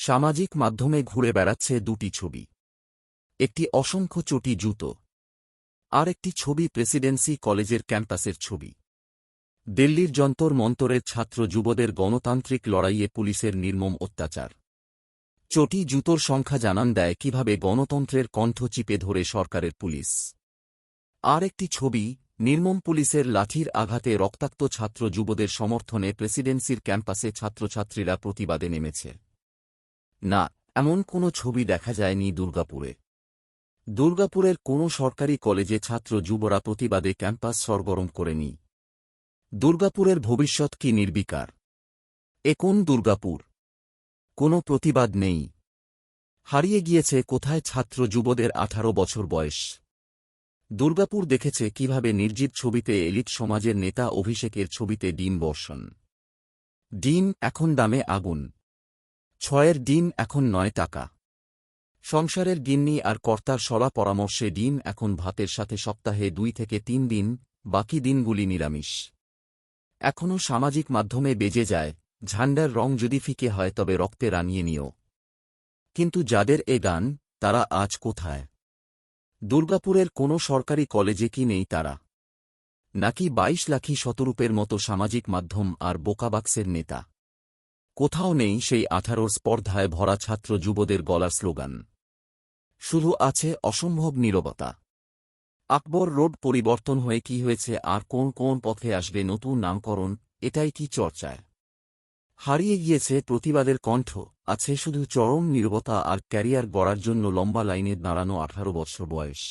সামাজিক মাধ্যমে ঘুরে বেড়াচ্ছে দুটি ছবি। একটি অসংখ্য চটি জুতো, আর একটি ছবি প্রেসিডেন্সি কলেজের ক্যাম্পাসের ছবি। দিল্লির যন্তর মন্তরের ছাত্র যুবদের গণতান্ত্রিক লড়াইয়ে পুলিশের নির্মম অত্যাচার। চটি জুতোর সংখ্যা জানান দেয় কিভাবে গণতন্ত্রের কণ্ঠ চিপে ধরে সরকারের পুলিশ। আর একটি ছবি, নির্মম পুলিশের লাঠির আঘাতে রক্তাক্ত ছাত্র যুবদের সমর্থনে প্রেসিডেন্সির ক্যাম্পাসে ছাত্রছাত্রীরা প্রতিবাদে নেমেছে। না, এমন কোনো ছবি দেখা যায়নি দুর্গাপুরে। দুর্গাপুরের কোনো সরকারি কলেজে ছাত্র যুবরা প্রতিবাদে ক্যাম্পাস সরগরম করেনি। দুর্গাপুরের ভবিষ্যৎ কি নির্বিকার? এ কোন দুর্গাপুর? কোনো প্রতিবাদ নেই। হারিয়ে গিয়েছে কোথায় ছাত্র যুবদের 18 বছর বয়স? দুর্গাপুর দেখেছে কিভাবে নির্জীব ছবিতে এলিট সমাজের নেতা অভিষেকের ছবিতে ডিম বর্ষণ। ডিম এখন দামে আগুন। 6-এর ডিম এখন 9 টাকা। সংসারের গিন্নি আর কর্তার সলা পরামর্শে ডিম এখন ভাতের সাথে সপ্তাহে 2 থেকে 3 দিন, বাকি দিনগুলি নিরামিষ। এখনও সামাজিক মাধ্যমে বেজে যায়, ঝান্ডার রং যদি ফিকে হয় তবে রক্তে রাঙিয়ে নিও। কিন্তু যাদের এ গান, তারা আজ কোথায়? দুর্গাপুরের কোনো সরকারি কলেজে কি নেই তারা? নাকি 22 লাখী শতরূপের মতো সামাজিক মাধ্যম আর বোকাবাক্সের নেতা? কোথাও নেই সেই 18 স্পর্ধায় ভরা ছাত্র যুবদের গলার স্লোগান। শুধু আছে অসম্ভব নীরবতা। আকবর রোড পরিবর্তন হয়ে কি হয়েছে আর কোন কোন পথে আসবে নতুন নামকরণ, এটাই কি চর্চায়? হারিয়ে গিয়েছে প্রতিবাদের কণ্ঠ, আছে শুধু চরম নীরবতা আর ক্যারিয়ার গড়ার জন্য লম্বা লাইনে দাঁড়ানো 18 বছর বয়স।